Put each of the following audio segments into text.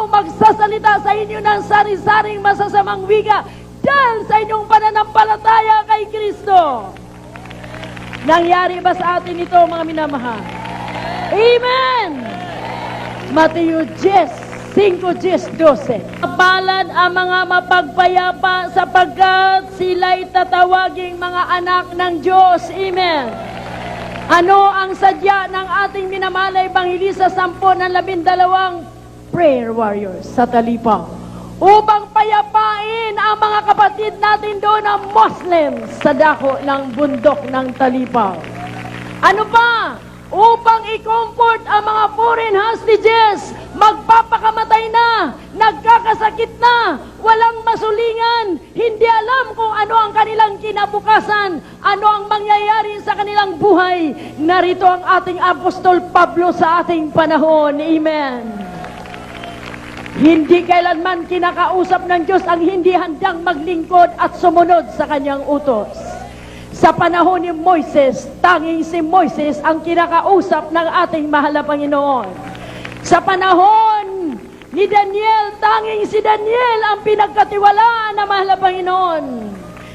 magsasalita sa inyo ng sari-saring masasamang wika dahil sa inyong pananampalataya kay Kristo. Nangyari ba sa atin ito, mga minamahal? Amen! Mateo 5:10-12. Palad ang mga mapagpayapa sapagkat sila'y tatawaging mga anak ng Diyos. Amen! Ano ang sadya ng ating minamalay Ebanghelista 10:12 prayer warriors sa Talipaw? Upang payapain ang mga kapatid natin doon na Muslims sa dako ng bundok ng Talipaw. Ano pa? Upang i-comfort ang mga foreign hostages, magpapakamatay na, nagkakasakit na, walang masulingan, hindi alam kung ano ang kanilang kinabukasan, ano ang mangyayari sa kanilang buhay. Narito ang ating Apostol Pablo sa ating panahon. Amen. Hindi kailanman kinakausap ng Diyos ang hindi handang maglingkod at sumunod sa kanyang utos. Sa panahon ni Moises, tanging si Moises ang kinakausap ng ating mahal na Panginoon. Sa panahon ni Daniel, tanging si Daniel ang pinagkatiwalaan ng mahal na Panginoon.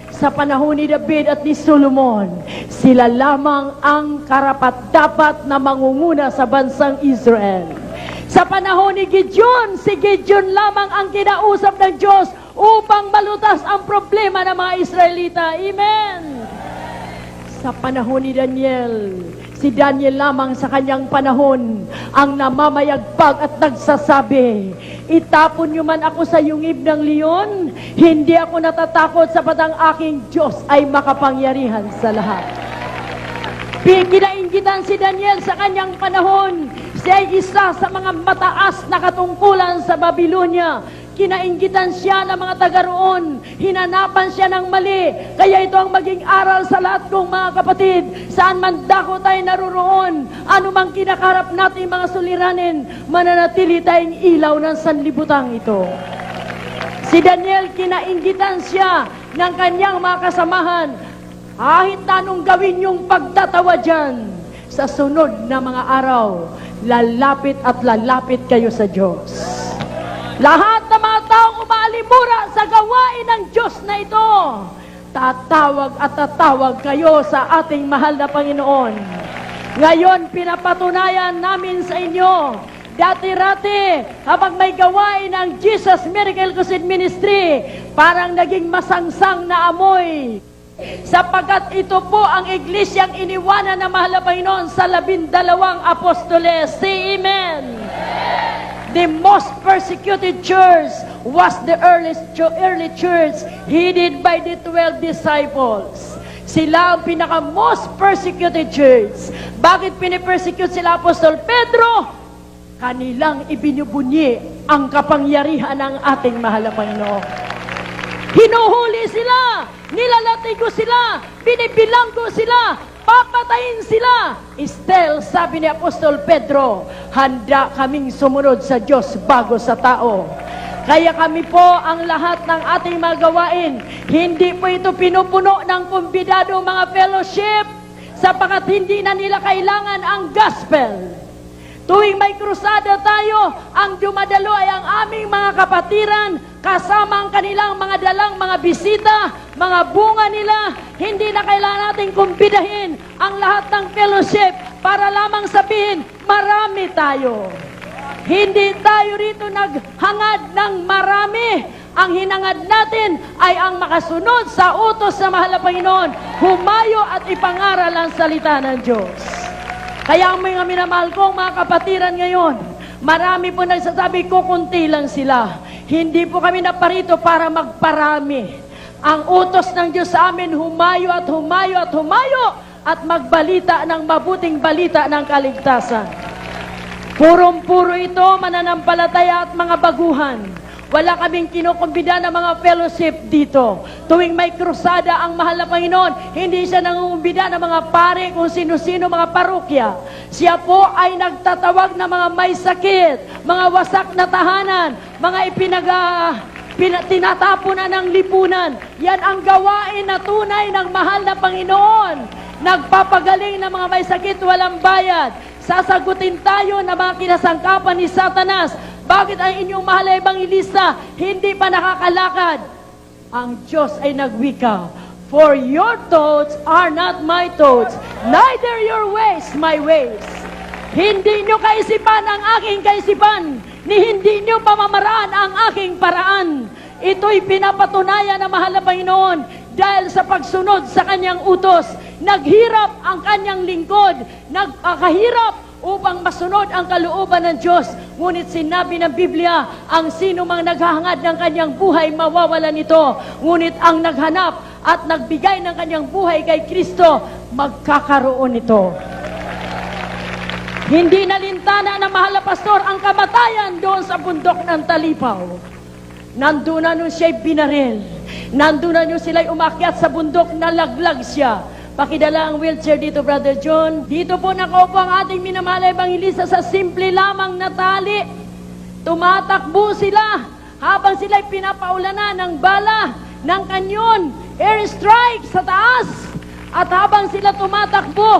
Sa panahon ni David at ni Solomon, sila lamang ang karapat-dapat na mangunguna sa bansang Israel. Sa panahon ni Gideon, si Gideon lamang ang kinausap ng Diyos upang malutas ang problema ng mga Israelita. Amen! Sa panahon ni Daniel, si Daniel lamang sa kanyang panahon ang namamayagpag at nagsasabi, itapon niyo man ako sa yungib ng leon, hindi ako natatakot sapat ang aking Diyos ay makapangyarihan sa lahat. Kinainggitan si Daniel sa kanyang panahon, siya ay isa sa mga mataas na katungkulan sa Babylonia. Kinainggitan siya ng mga taga roon, hinanapan siya ng mali, kaya ito ang maging aral sa lahat kong mga kapatid, saan man dako tayo naruroon, anumang kinakarap natin mga suliranin, mananatili tayong ilaw ng sanlibutan ito. Si Daniel, kinainggitan siya ng kanyang mga kasamahan, kahit anong gawin yung pagtatawa dyan, sa sunod na mga araw, lalapit at lalapit kayo sa Diyos. Lahat ng mga taong umaalimura sa gawain ng Diyos na ito, tatawag at tatawag kayo sa ating mahal na Panginoon. Ngayon, pinapatunayan namin sa inyo, dati-rati, habang may gawain ng Jesus Miracle Crusade Ministry, parang naging masangsang na amoy. Sapagkat ito po ang iglesyang iniwanan ng mahal na Panginoon sa 12 apostoles. Say Amen! The most persecuted church was the early church headed by the 12 disciples. Sila ang pinaka-most persecuted church. Bakit pinipersecute sila Apostol Pedro? Kanilang ibinubunyi ang kapangyarihan ng ating mahal na Panginoon. Hinuhuli sila, nilalatigo sila, binibilanggo sila, papatayin sila. Still, sabi ni Apostol Pedro, handa kaming sumunod sa Diyos bago sa tao. Kaya kami po ang lahat ng ating mga gawain, hindi po ito pinupuno ng kumbidado mga fellowship, sapagkat hindi na nila kailangan ang gospel. Tuwing may krusada tayo, ang dumadalo ay ang aming mga kapatiran, kasama ang kanilang mga dalang mga bisita, mga bunga nila. Hindi na kailangan natin kumpidahin ang lahat ng fellowship para lamang sabihin, marami tayo. Hindi tayo rito naghangad ng marami. Ang hinangad natin ay ang makasunod sa utos sa mahal na Panginoon, humayo at ipangaral ang salita ng Diyos. Kaya ang mga minamahal kong mga kapatiran ngayon, marami po nagsasabi, kukunti lang sila. Hindi po kami naparito para magparami. Ang utos ng Diyos sa amin, humayo at humayo at humayo at magbalita ng mabuting balita ng kaligtasan. Purong-puro ito, mananampalataya at mga baguhan. Wala kaming kinukumbida ng mga fellowship dito. Tuwing may krusada ang mahal na Panginoon, hindi siya nangungumbida ng mga pare kung sino-sino mga parokya. Siya po ay nagtatawag ng mga may sakit, mga wasak na tahanan, mga tinatapon na ng lipunan. Yan ang gawain na tunay ng mahal na Panginoon. Nagpapagaling ng mga may sakit, walang bayad. Sasagutin tayo ng mga kinasangkapan ni Satanas. Bakit ang inyong mahal na ebanghilista hindi pa nakakalakad? Ang Diyos ay nagwika, "For your thoughts are not my thoughts, neither your ways my ways." Hindi nyo kaisipan ang aking kaisipan, ni hindi nyo pamamaraan ang aking paraan. Ito'y pinapatunayan ng mahal na Panginoon dahil sa pagsunod sa kanyang utos. Naghirap ang kanyang lingkod, nagkahirap upang masunod ang kalooban ng Diyos. Ngunit sinabi ng Biblia, ang sino mang naghahangad ng kanyang buhay, mawawalan nito. Ngunit ang naghanap at nagbigay ng kanyang buhay kay Kristo, magkakaroon nito. Hindi nalintana ng mahal na pastor ang kamatayan doon sa bundok ng Talipaw. Nandun na nung siya'y binaril. Nandun na nung sila'y umakyat sa bundok, nalaglag siya. Pakidala ang wheelchair dito, Brother John. Dito po nakaupo ang ating minamahal na ebanghilista sa simple lamang na tali. Tumatakbo sila habang sila'y pinapaulanan ng bala, ng kanyon, airstrike sa taas. At habang sila tumatakbo,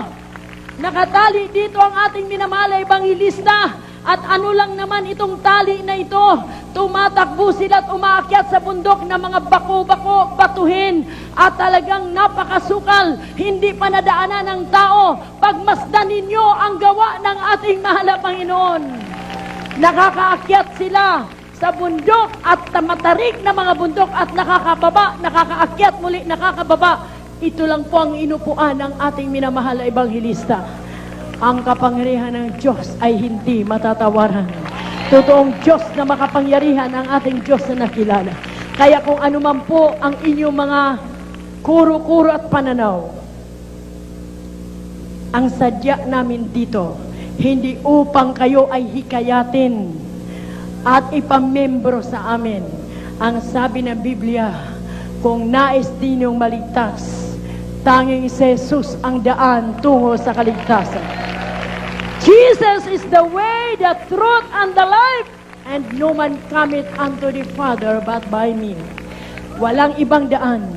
nakatali dito ang ating minamahal na ebanghilista. At ano lang naman itong tali na ito? Tumatakbo sila at umaakyat sa bundok ng mga bako-bako, batuhin. At talagang napakasukal, hindi pa nadaanan ng tao. Pagmasdan ninyo ang gawa ng ating mahal na Panginoon. Nakakaakyat sila sa bundok at matarik na mga bundok at nakakababa, nakakaakyat muli, nakakababa. Ito lang po ang inupuan ng ating minamahal na ebanghilista. Ang kapangyarihan ng Diyos ay hindi matatawaran. Totoong Diyos na makapangyarihan ang ating Diyos na nakilala. Kaya kung ano man po ang inyong mga kuro-kuro at pananaw, ang sadya namin dito, hindi upang kayo ay hikayatin at ipamembro sa amin. Ang sabi ng Biblia, kung nais din yung maligtas, tanging si Jesus ang daan tungo sa kaligtasan. Jesus is the way, the truth, and the life, and no man cometh unto the Father but by me. Walang ibang daan.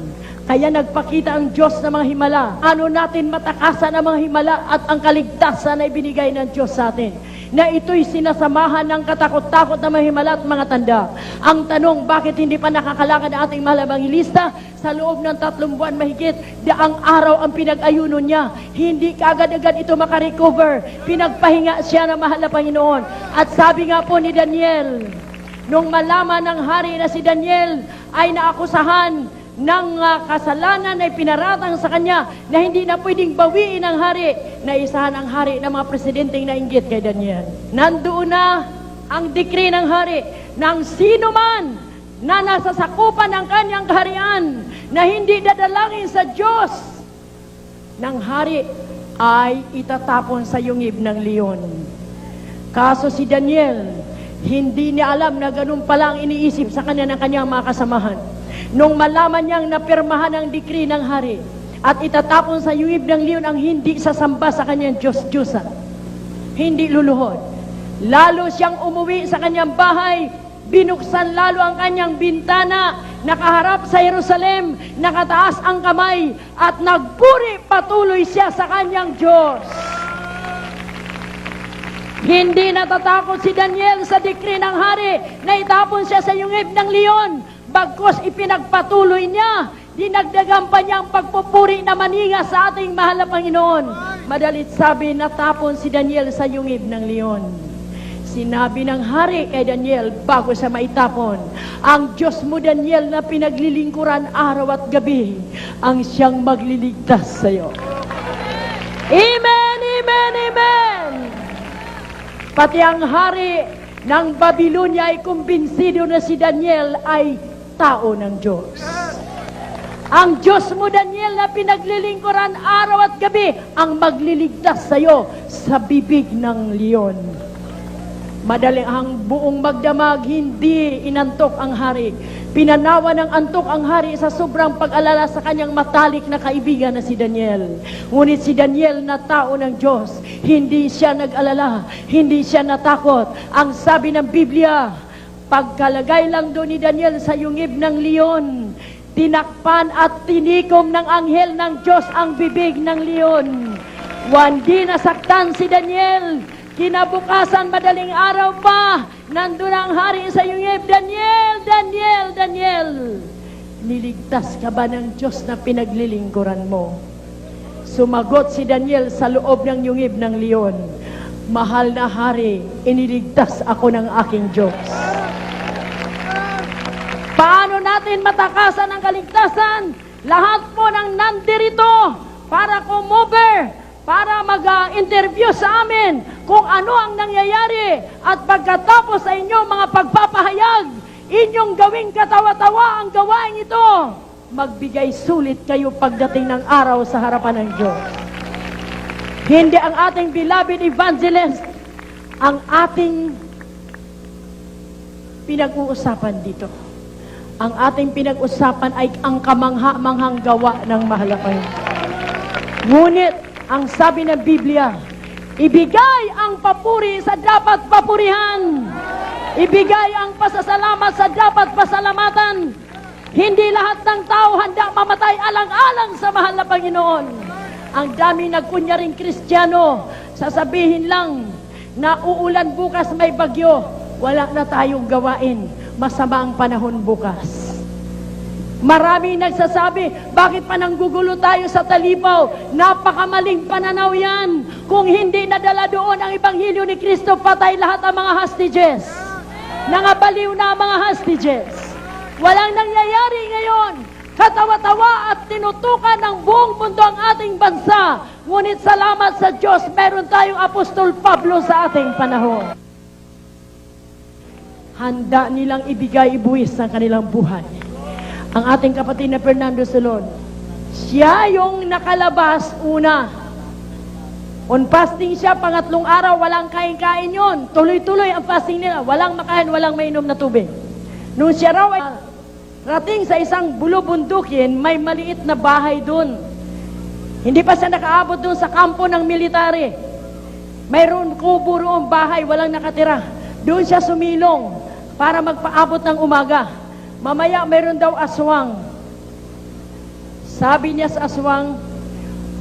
Kaya nagpakita ang Diyos ng mga himala. Ano natin matakasan ang mga himala at ang kaligtasan na ibinigay ng Diyos sa atin. Na ito'y sinasamahan ng katakot-takot na mga himala at mga tanda. Ang tanong, bakit hindi pa nakakalakad ang ating mahal na ebanghilista? Sa loob ng 3 buwan mahigit, daang araw ang pinag-ayuno niya. Hindi kaagad-agad ito makarecover. Pinagpahinga siya ng mahal na Panginoon. At sabi nga po ni Daniel, nung malaman ng hari na si Daniel ay naakusahan ng kasalanan ay pinaratang sa kanya na hindi na pwedeng bawiin ng hari, naisahan ang hari ng mga presidenteng nainggit kay Daniel. Nandoon na ang decree ng hari ng sino man na nasa sakupan ng kanyang kaharian na hindi dadalangin sa Diyos ng hari ay itatapon sa yungib ng leon. Kaso si Daniel, hindi niya alam na ganun pala ang iniisip sa kanya ng kanyang mga kasamahan. Nung malaman niyang napirmahan ang decree ng hari at itatapon sa yuwib ng leon ang hindi sasamba sa kanyang Diyos-Diyosan, hindi luluhod. Lalo siyang umuwi sa kanyang bahay, binuksan lalo ang kanyang bintana, nakaharap sa Jerusalem, nakataas ang kamay, at nagpuri patuloy siya sa kanyang Diyos. Hindi natatakot si Daniel sa decree ng hari na itapon siya sa yungib ng leon. Bagkos ipinagpatuloy niya, dinagdagan pa niya ang pagpupuri na maninga sa ating mahal na Panginoon. Madalit sabi, natapon si Daniel sa yungib ng leon. Sinabi ng hari kay Daniel bago siya maitapon, ang Diyos mo Daniel na pinaglilingkuran araw at gabi, ang siyang magliligtas sa iyo. Amen, amen, amen. Pati ang hari ng Babylonia ay kumbinsido na si Daniel ay tao ng Diyos. Ang Diyos mo, Daniel, na pinaglilingkuran araw at gabi, ang magliligtas sa iyo sa bibig ng leon. Madaling ang buong magdamag, hindi inantok ang hari. Pinanawa ng antok ang hari sa sobrang pag-alala sa kanyang matalik na kaibigan na si Daniel. Ngunit si Daniel na tao ng Diyos, hindi siya nag-alala, hindi siya natakot. Ang sabi ng Biblia, pagkalagay lang doon ni Daniel sa yungib ng leon, tinakpan at tinikom ng anghel ng Diyos ang bibig ng leon. Hindi nasaktan si Daniel. Kinabukasan, madaling araw pa, Nandun ang hari sa yungib, Daniel, Daniel, Daniel. Niligtas ka ba ng Diyos na pinaglilingkuran mo? Sumagot si Daniel sa loob ng yungib ng leon, mahal na hari, iniligtas ako ng aking Diyos. Paano natin matakasan ang kaligtasan? Lahat po ng nandirito para kumover, para mag-interview sa amin kung ano ang nangyayari at pagkatapos sa inyong mga pagpapahayag, inyong gawing katawa-tawa ang gawain ito. Magbigay sulit kayo pagdating ng araw sa harapan ng Diyos. Hindi ang ating beloved evangelist ang ating pinag-uusapan dito. Ang ating pinag-usapan ay ang kamangha-manghang gawa ng mahalapay. Ngunit, ang sabi ng Biblia, ibigay ang papuri sa dapat papurihan. Ibigay ang pasasalamat sa dapat pasalamatan. Hindi lahat ng tao handa mamatay alang-alang sa mahal na Panginoon. Ang dami nagkunyaring Kristiyano, sasabihin lang na uulan bukas may bagyo, wala na tayong gawain. Masama ang panahon bukas. Maraming nagsasabi, bakit pa nanggugulo tayo sa Talipaw? Napakamaling pananaw yan. Kung hindi nadala doon ang Ebanghelyo ni Kristo, patay lahat ang mga hostages. Nangabaliw na ang mga hostages. Walang nangyayari ngayon. Katawa-tawa at tinutukan ng buong mundo ang ating bansa. Ngunit salamat sa Diyos, meron tayong Apostol Pablo sa ating panahon. Handa nilang ibigay ibuwis ang kanilang buhay. Ang ating kapatid na Fernando Solon, siya yung nakalabas una. On fasting siya, pangatlong araw, walang kain-kain yun. Tuloy-tuloy ang fasting nila. Walang makain, walang mainom na tubig. Nung siya raw ay rating sa isang bulubundukin, may maliit na bahay dun. Hindi pa siya nakaabot dun sa kampo ng military. Mayroon kubo roong bahay, walang nakatira. Doon siya sumilong para magpaabot ng umaga. Mamaya mayroon daw aswang. Sabi niya sa aswang,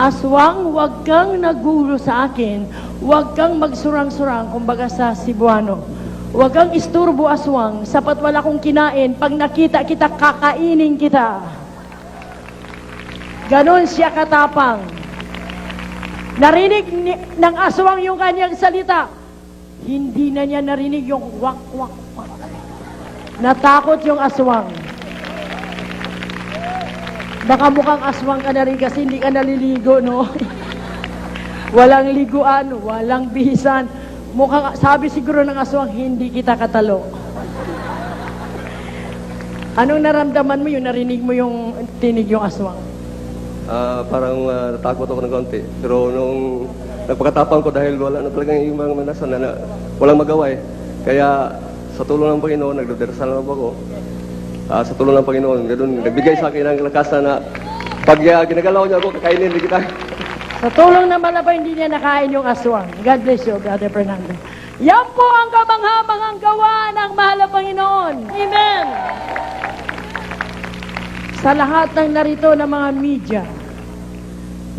aswang, huwag kang nagulo sa akin. Huwag kang magsurang-surang, kumbaga sa Cebuano. Huwag kang isturbo, aswang. Sapat wala kong kinain. Pag nakita kita, kakainin kita. Ganon siya katapang. Narinig ng aswang yung kanyang salita. Hindi na niya narinig yung wak, wak, wak. Natakot yung aswang. Baka mukhang aswang ka na rin kasi hindi ka naliligo, no? Walang liguan, walang bihisan. Mukhang, sabi siguro ng aswang, hindi kita katalo. Anong naramdaman mo yung narinig mo yung tinig yung aswang? Parang natakot ako ng konti. Pero nung nagpakatapang ko dahil wala na talagang yung mga manasan na walang magawa eh. Kaya sa tulong ng Panginoon, nagdadarasal na ako. Sa tulong ng Panginoon, ganoon, nagbigay sa akin ng lakas na pag ginagalaw niya ako, kakainin din kita. Sa tulong ng malabay, hindi niya nakain yung aswang. God bless you, Brother Fernando. Yan po ang kamangha-manghang gawa ng mahal na Panginoon. Amen! Sa lahat ng narito ng mga media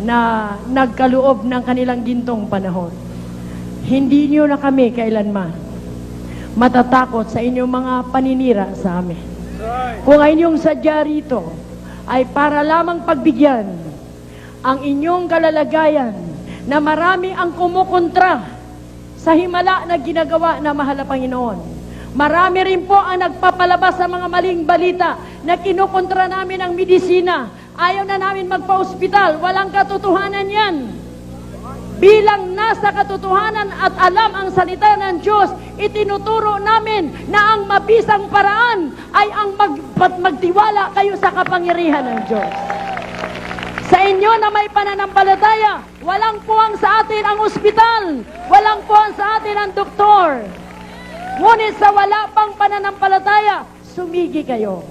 na nagkaloob ng kanilang gintong panahon, hindi niyo na kami kailanman matatakot sa inyong mga paninira sa amin. Kung ang inyong sadya rito ay para lamang pagbigyan ang inyong kalalagayan na marami ang kumukontra sa himala na ginagawa na mahal na Panginoon. Marami rin po ang nagpapalabas sa mga maling balita na kinukontra namin ang medisina. Ayaw na namin magpa-ospital. Walang katotohanan yan. Bilang nasa katotohanan at alam ang salita ng Diyos, itinuturo namin na ang mabisang paraan ay ang magtiwala kayo sa kapangyarihan ng Diyos. Sa inyo na may pananampalataya, walang puwang sa atin ang ospital, walang puwang sa atin ang doktor. Ngunit sa wala pang pananampalataya, sumigi kayo.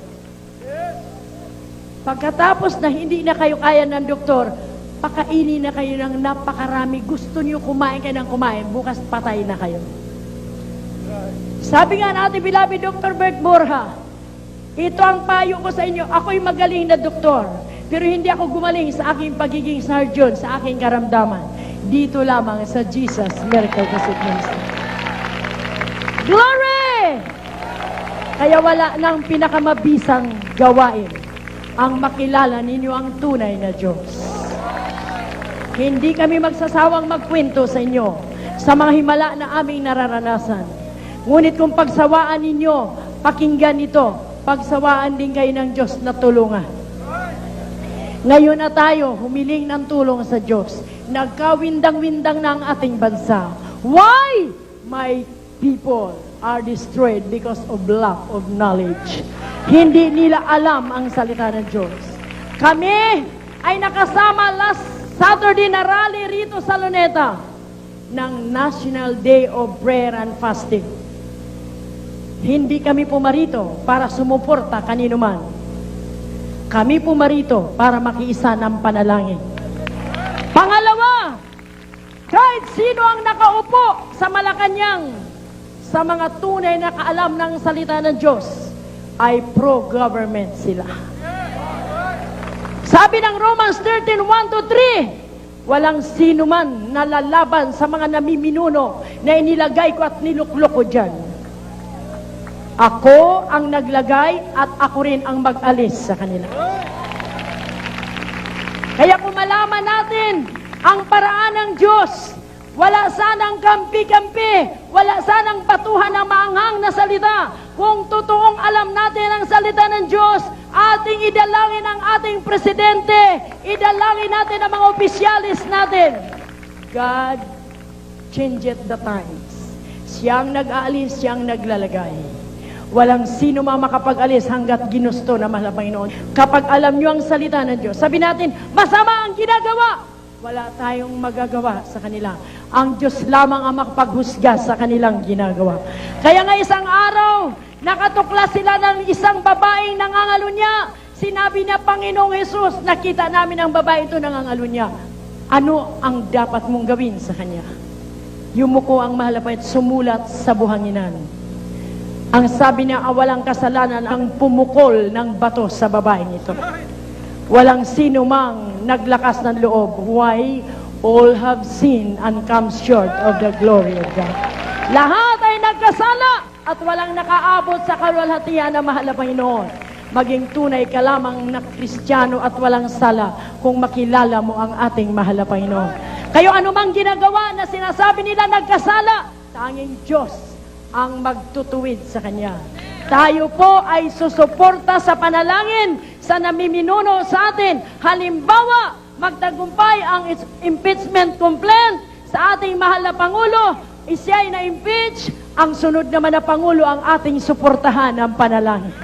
Pagkatapos na hindi na kayo kaya ng doktor, pakainin na kayo ng napakarami. Gusto niyo kumain kayo ng kumain, bukas patay na kayo. Sabi nga natin, beloved Dr. Bert Borja, ito ang payo ko sa inyo. Ako'y magaling na doktor, pero hindi ako gumaling sa aking pagiging surgeon, sa aking karamdaman. Dito lamang sa Jesus Miracle Visit Ministry. Glory! Kaya wala nang pinakamabisang gawain ang makilala ninyo ang tunay na Diyos. Hindi kami magsasawang magkwento sa inyo sa mga himala na aming nararanasan. Ngunit kung pagsawaan ninyo, pakinggan ito, pagsawaan din kayo ng Diyos na tulungan. Ngayon na tayo humiling ng tulong sa Diyos. Nagkawindang-windang na ang ating bansa. Why? My people are destroyed because of lack of knowledge. Hindi nila alam ang salita ng Diyos. Kami ay nakasama last Saturday na rally rito sa Luneta ng National Day of Prayer and Fasting. Hindi kami pumarito para sumuporta kanino man. Kami pumarito para makiisa ng panalangin. Pangalawa, kahit sino ang nakaupo sa Malacanang, sa mga tunay na kaalam ng salita ng Diyos, ay pro-government sila. Sabi ng Romans 13:1-3, walang sino man nalalaban sa mga namiminuno na inilagay ko at niluklok ko dyan. Ako ang naglagay at ako rin ang mag-alis sa kanila. Kaya kung malaman natin ang paraan ng Diyos, wala sanang kampi-kampi, wala sanang batuhan ng maanghang na salita. Kung totoong alam natin ang salita ng Diyos, ating idalangin ang ating presidente, idalangin natin ang mga opisyalis natin. God changeth the times. Siyang nag-aalis, siyang naglalagay. Walang sino makapag-alis hanggat ginusto na mahal na Panginoon. Kapag alam nyo ang salita ng Diyos, sabi natin, masama ang ginagawa. Wala tayong magagawa sa kanila. Ang Diyos lamang ang makapaghusga sa kanilang ginagawa. Kaya nga isang araw, nakatuklas sila ng isang babaeng nangangalunya. Sinabi niya, Panginoong Jesus, nakita namin ang babae ito nangangalunya. Ano ang dapat mong gawin sa kanya? Yumuko ang mahal na Panginoon, sumulat sa buhanginan. Ang sabi niya, walang kasalanan ang pumukol ng bato sa babaeng ito. Walang sino mang naglakas ng loob. Why? All have sinned and come short of the glory of God. Lahat ay nagkasala at walang nakaabot sa kaluwalhatian na mahal na Panginoon. Maging tunay ka lamang na Kristiyano at walang sala kung makilala mo ang ating mahal na Panginoon. Kayo anumang ginagawa na sinasabi nila nagkasala, tanging Diyos ang magtutuwid sa Kanya. Tayo po ay susuporta sa panalangin sa namiminuno sa atin. Halimbawa, magtagumpay ang impeachment complaint sa ating mahal na Pangulo, siya'y na-impeach, ang sunod naman na Pangulo ang ating suportahan ng panalangin.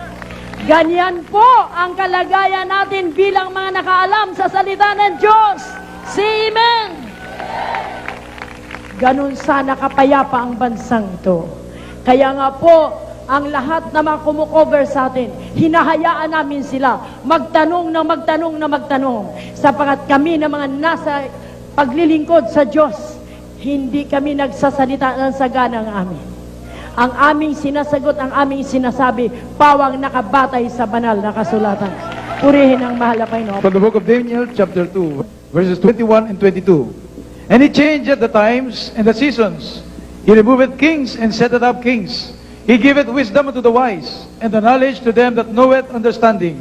Ganyan po ang kalagayan natin bilang mga nakaalam sa salita ng Diyos. Say amen! Ganun sana kapayapa ang bansang ito. Kaya nga po, ang lahat na mga kumukover sa atin, hinahayaan namin sila magtanong na magtanong na magtanong. Sapagat kami na mga nasa paglilingkod sa Diyos, hindi kami nagsasalita ng sagana ng amin. Ang aming sinasagot, ang aming sinasabi, pawang nakabatay sa banal na kasulatan. Purihin ang mahal na Panginoon. From the book of Daniel, chapter 2, verses 21 and 22. And he changed the times and the seasons. He removed kings and setteth up kings. He giveth wisdom unto the wise, and the knowledge to them that knoweth understanding.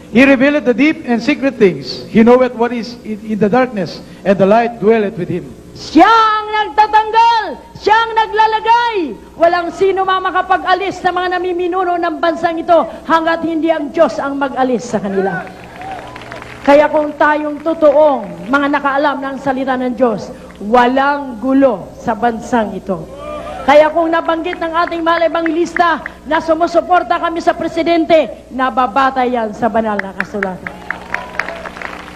He revealeth the deep and secret things. He knoweth what is in the darkness, and the light dwelleth with him. Siya ang nagtatanggal, siya ang naglalagay. Walang sino makapag-alis sa mga namiminuno ng bansang ito hanggat hindi ang Diyos ang mag-alis sa kanila. Kaya kung tayong totoong mga nakaalam ng salita ng Diyos, walang gulo sa bansang ito. Kaya kung nabanggit ng ating mahal ebangelista na sumusuporta kami sa presidente, nababatay yan sa banal na kasulatan.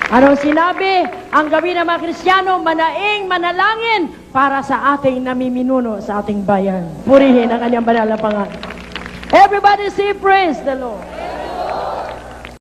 Anong sinabi? Ang gawin ng mga Kristiyano, manaing manalangin para sa ating namiminuno sa ating bayan. Purihin ang kanyang banal na pangalan. Everybody say praise the Lord.